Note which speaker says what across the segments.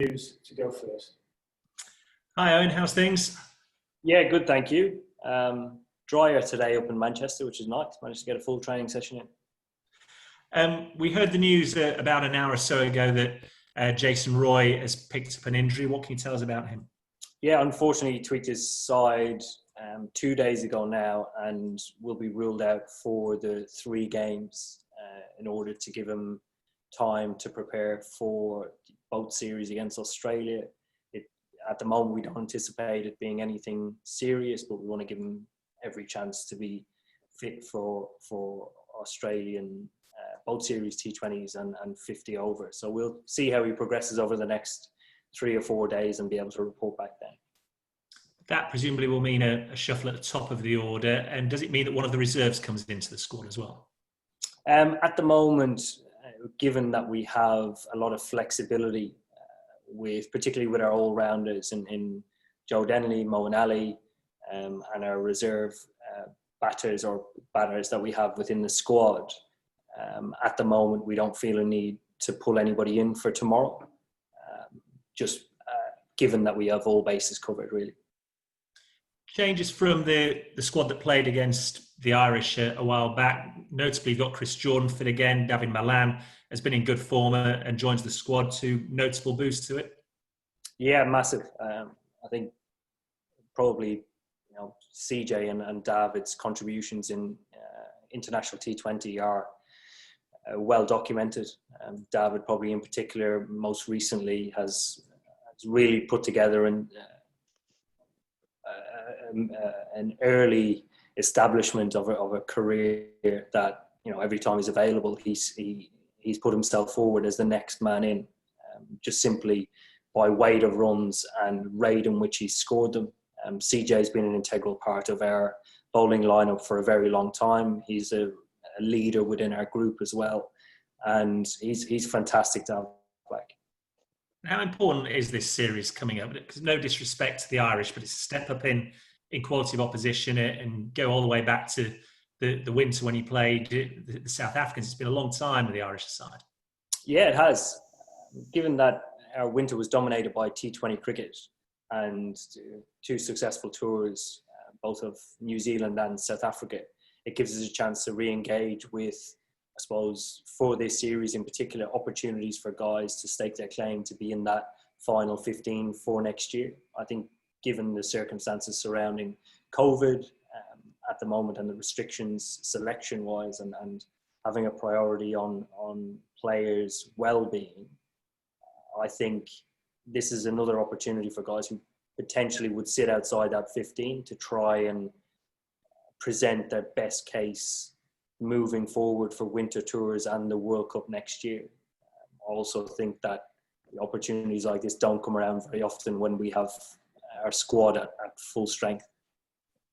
Speaker 1: news to go first.
Speaker 2: Hi Owen, how's things?
Speaker 1: Yeah, good, thank you. Drier today up in Manchester, which is nice. Managed to get a full training session in.
Speaker 2: We heard the news about an hour or so ago that Jason Roy has picked up an injury. What can you tell us about him?
Speaker 1: Yeah, unfortunately, he tweaked his side 2 days ago now and will be ruled out for the 3 games in order to give him time to prepare for both series against Australia. At the moment, we don't anticipate it being anything serious, but we want to give him every chance to be fit for Australian both series T20s and 50 over. So we'll see how he progresses over the next 3 or 4 days and be able to report back then.
Speaker 2: That presumably will mean a shuffle at the top of the order. And does it mean that one of the reserves comes into the squad as well?
Speaker 1: At the moment, given that we have a lot of flexibility particularly with our all-rounders in Joe Denley, Moeen Ali, and our reserve batters that we have within the squad, at the moment we don't feel a need to pull anybody in for tomorrow, given that we have all bases covered, really.
Speaker 2: Changes from the squad that played against the Irish a while back. Notably, you've got Chris Jordan fit again. David Malan has been in good form and joins the squad, to notable boost to it. Yeah,
Speaker 1: massive. I think probably CJ and David's contributions in International T20 are well documented. David probably in particular most recently has really put together an early establishment of a career that every time he's available he's put himself forward as the next man in, just simply by weight of runs and rate in which he's scored them. CJ's been an integral part of our bowling lineup for a very long time. He's a leader within our group as well, and he's fantastic to have back.
Speaker 2: How important is this series coming up? Because no disrespect to the Irish, but it's a step up in quality of opposition and go all the way back to the winter when he played the South Africans. It's been a long time with the Irish side.
Speaker 1: Yeah, it has. Given that our winter was dominated by T20 cricket and 2 successful tours, both of New Zealand and South Africa, it gives us a chance to re-engage with, I suppose, for this series in particular, opportunities for guys to stake their claim to be in that final 15 for next year. I think given the circumstances surrounding COVID at the moment and the restrictions selection-wise and having a priority on players' well-being, I think this is another opportunity for guys who potentially would sit outside that 15 to try and present their best case moving forward for winter tours and the World Cup next year. I also think that the opportunities like this don't come around very often when we have our squad at full strength.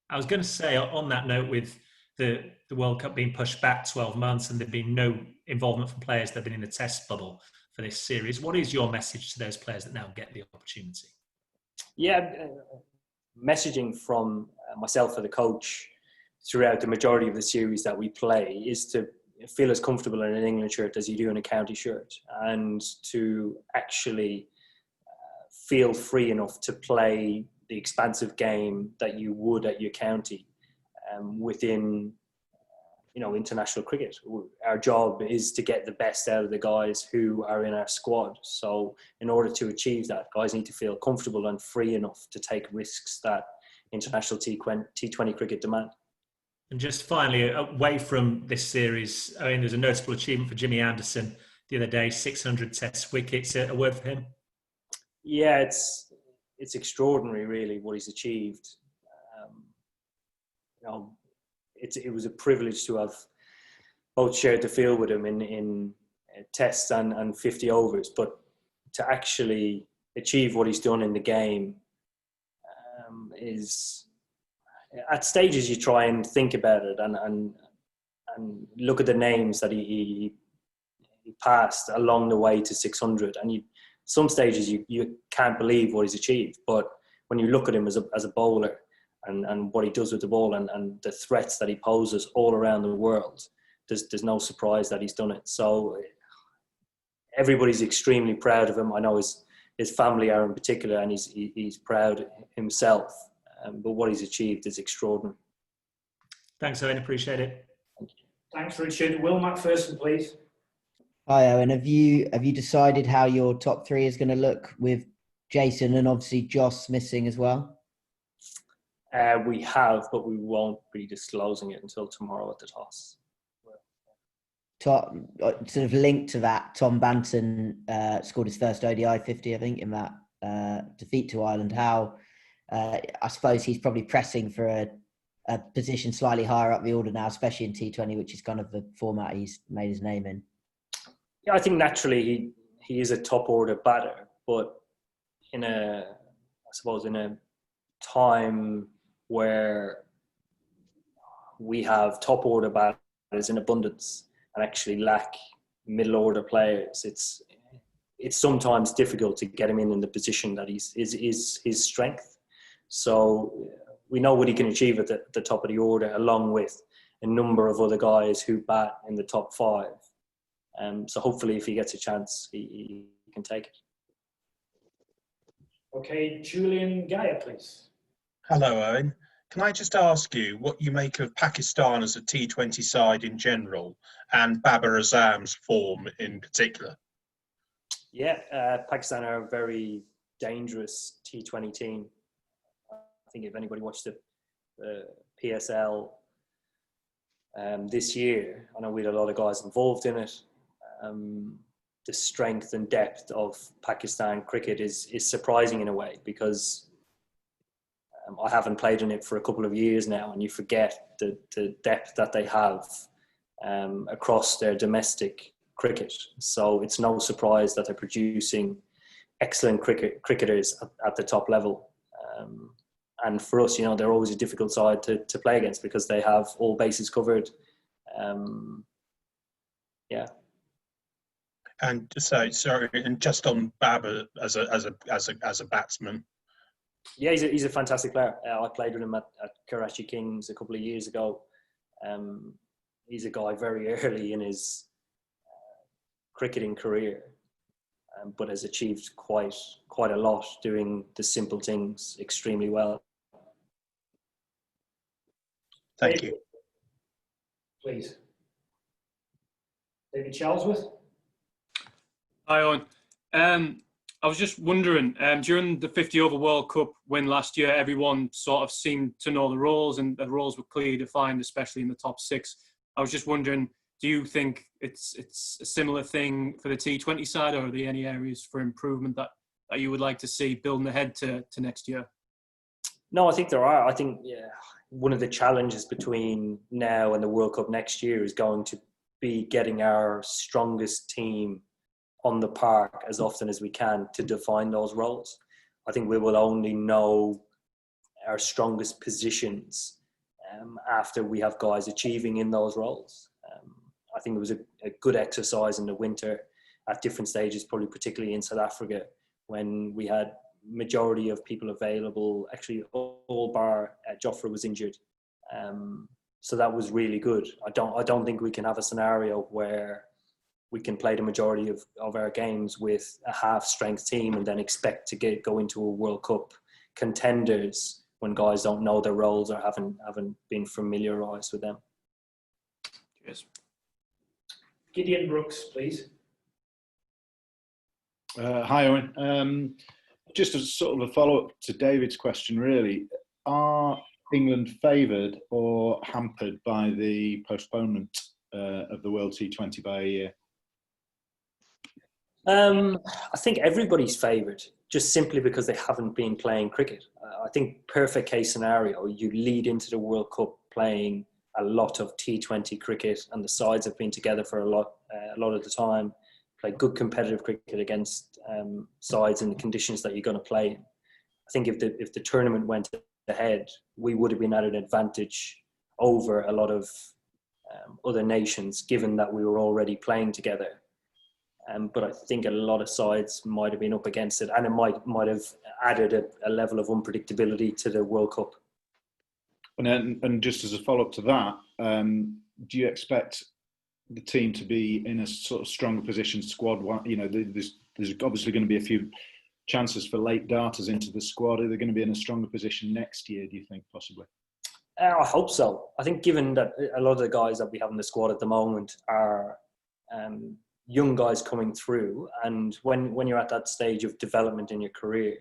Speaker 2: I was going to say, on that note, with the World Cup being pushed back 12 months and there being no involvement from players that have been in the test bubble for this series, what is your message to those players that now get the opportunity?
Speaker 1: Yeah, messaging from myself and the coach throughout the majority of the series that we play is to feel as comfortable in an England shirt as you do in a county shirt, and to actually feel free enough to play the expansive game that you would at your county within international cricket. Our job is to get the best out of the guys who are in our squad. So in order to achieve that, guys need to feel comfortable and free enough to take risks that international T20 cricket demand.
Speaker 2: And just finally, away from this series, I mean, there's a notable achievement for Jimmy Anderson the other day, 600 test wickets. A word for him?
Speaker 1: Yeah, it's extraordinary, really, what he's achieved. It was a privilege to have both shared the field with him in tests and 50 overs, but to actually achieve what he's done in the game is, at stages you try and think about it and look at the names that he passed along the way to 600, and some stages you can't believe what he's achieved, but when you look at him as a bowler and what he does with the ball and the threats that he poses all around the world, there's no surprise that he's done it. So everybody's extremely proud of him. I know his his family are in particular, and he's proud himself. But what he's achieved is extraordinary.
Speaker 2: Thanks, Owen. Appreciate it.
Speaker 3: Thanks, Richard. Will McPherson, please.
Speaker 4: Hi, Owen. Have you decided how your top three is going to look with Jason and obviously Joss missing as well?
Speaker 1: We have, but we won't be disclosing it until tomorrow at the toss.
Speaker 4: Sort of linked to that, Tom Banton scored his first ODI 50, I think, in that defeat to Ireland. How I suppose he's probably pressing for a position slightly higher up the order now, especially in T20, which is kind of the format he's made his name in.
Speaker 1: Yeah, I think naturally he is a top order batter, but in a time where we have top order batters in abundance and actually lack middle order players, it's sometimes difficult to get him in the position that is his strength. So we know what he can achieve at the top of the order, along with a number of other guys who bat in the top five. So hopefully, if he gets a chance, he can take it.
Speaker 3: Okay, Julian Gaia, please.
Speaker 5: Hello, Owen. Can I just ask you what you make of Pakistan as a T20 side in general and Babar Azam's form in particular?
Speaker 1: Yeah, Pakistan are a very dangerous T20 team. I think if anybody watched the PSL this year, I know we had a lot of guys involved in it. The strength and depth of Pakistan cricket is surprising in a way, because I haven't played in it for a couple of years now, and you forget the depth that they have across their domestic cricket. So it's no surprise that they're producing excellent cricketers at the top level. And for us, they're always a difficult side to play against because they have all bases covered. Yeah.
Speaker 5: And so, sorry, and just on Babar as a batsman.
Speaker 1: Yeah, he's a fantastic player. I played with him at Karachi Kings a couple of years ago. He's a guy very early in his cricketing career, but has achieved quite a lot doing the simple things extremely well.
Speaker 5: Thank you.
Speaker 3: Please. David Charlesworth.
Speaker 6: Hi, Owen. I was just wondering, during the 50-over World Cup win last year, everyone sort of seemed to know the roles, and the roles were clearly defined, especially in the top six. I was just wondering, do you think it's a similar thing for the T20 side, or are there any areas for improvement that you would like to see building ahead to next year?
Speaker 1: No, I think there are. I think one of the challenges between now and the World Cup next year is going to be getting our strongest team on the park as often as we can to define those roles. I think we will only know our strongest positions after we have guys achieving in those roles. I think it was a good exercise in the winter at different stages, probably particularly in South Africa, when we had majority of people available. Actually, all bar Jofra was injured. So that was really good. I don't think we can have a scenario where we can play the majority of our games with a half-strength team and then expect to go into a World Cup contenders when guys don't know their roles or haven't been familiarised with them.
Speaker 6: Cheers.
Speaker 3: Gideon Brooks, please.
Speaker 7: Hi, Owen. Just as sort of a follow-up to David's question, really, are England favoured or hampered by the postponement of the World T20 by a year?
Speaker 1: I think everybody's favoured, just simply because they haven't been playing cricket. I think perfect case scenario, you lead into the World Cup playing a lot of T20 cricket, and the sides have been together for a lot of the time, play good competitive cricket against sides in the conditions that you're going to play in. I think if the tournament went ahead, we would have been at an advantage over a lot of other nations, given that we were already playing together. But I think a lot of sides might have been up against it, and it might have added a level of unpredictability to the World Cup.
Speaker 7: And just as a follow-up to that, do you expect the team to be in a sort of stronger position squad? There's obviously going to be a few chances for late darters into the squad? Are they going to be in a stronger position next year, do you think, possibly?
Speaker 1: I hope so. I think given that a lot of the guys that we have in the squad at the moment are young guys coming through, and when you're at that stage of development in your career,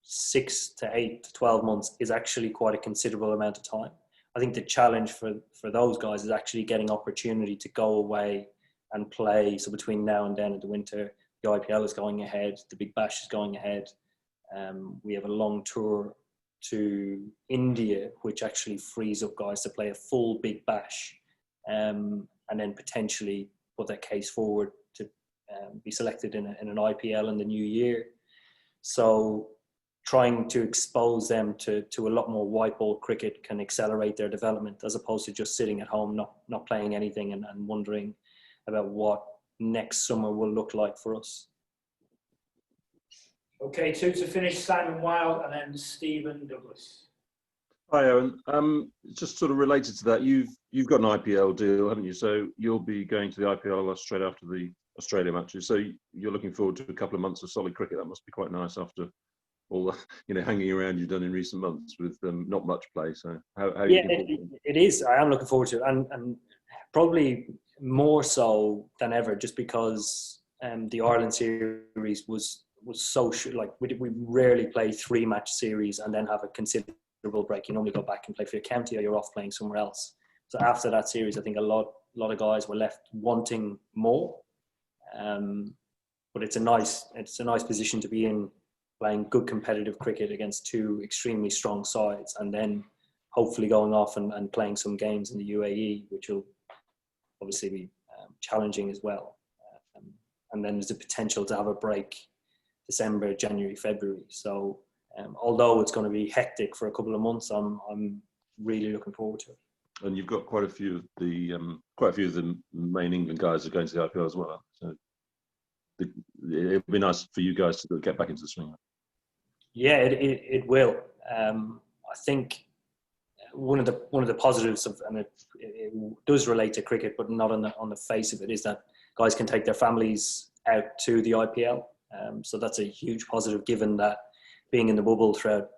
Speaker 1: 6 to 8 to 12 months is actually quite a considerable amount of time. I think the challenge for those guys is actually getting opportunity to go away and play. So between now and then in the winter, the IPL is going ahead, the Big Bash is going ahead. We have a long tour to India, which actually frees up guys to play a full Big Bash, and then potentially put their case forward to be selected in an IPL in the new year. So trying to expose them to a lot more white ball cricket can accelerate their development, as opposed to just sitting at home, not playing anything and wondering about what next summer will look like for us.
Speaker 3: Okay, 2 to finish, Simon Wilde and then Stephen Douglas.
Speaker 8: Hi, Eoin. Just sort of related to that, you've got an IPL deal, haven't you? So you'll be going to the IPL straight after the Australia matches. So you're looking forward to a couple of months of solid cricket. That must be quite nice after all the hanging around you've done in recent months with not much play. So how are you looking forward to it?
Speaker 1: It is. I am looking forward to it, and probably more so than ever, just because the Ireland series was so like we rarely play 3-match series and then have a considerable break. You normally go back and play for your county, or you're off playing somewhere else. So after that series, I think a lot of guys were left wanting more. But it's a nice position to be in, playing good competitive cricket against 2 extremely strong sides, and then hopefully going off and playing some games in the UAE, which will obviously be challenging as well. And then there's a potential to have a break December, January, February. So although it's going to be hectic for a couple of months, I'm really looking forward to it.
Speaker 8: And you've got quite a few of the main England guys are going to the IPL as well. So it'd be nice for you guys to get back into the swing. Yeah,
Speaker 1: it will. I think one of the positives of, and it does relate to cricket, but not on the face of it, is that guys can take their families out to the IPL. So that's a huge positive, given that being in the bubble throughout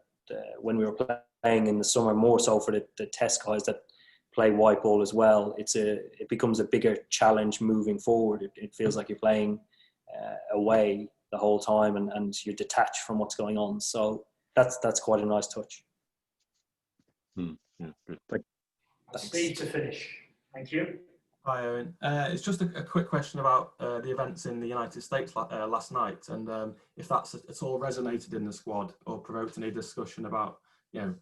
Speaker 1: when we were playing in the summer, more so for the test guys that play white ball as well, it becomes a bigger challenge moving forward. It feels like you're playing away the whole time, and you're detached from what's going on. So that's quite a nice touch.
Speaker 8: Yeah, good. Thanks.
Speaker 3: Steve to finish. Thank you.
Speaker 9: Hi, Eoin. It's just a quick question about the events in the United States last night, and if that's at all resonated in the squad or provoked any discussion about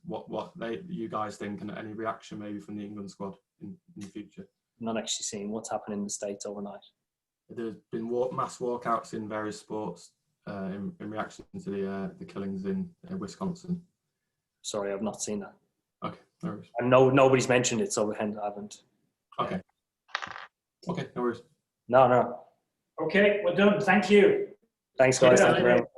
Speaker 9: what you guys think, and any reaction maybe from the England squad in the future.
Speaker 1: Not actually seeing what's happened in the States overnight.
Speaker 9: There's been mass walkouts in various sports in reaction to the killings in Wisconsin.
Speaker 1: Sorry, I've not seen that.
Speaker 9: Okay, no worries.
Speaker 1: And nobody's mentioned it, so I haven't.
Speaker 9: Okay. Okay, no worries.
Speaker 1: No.
Speaker 3: Okay, we're done. Thank you.
Speaker 1: Thanks, guys. Thank you very much.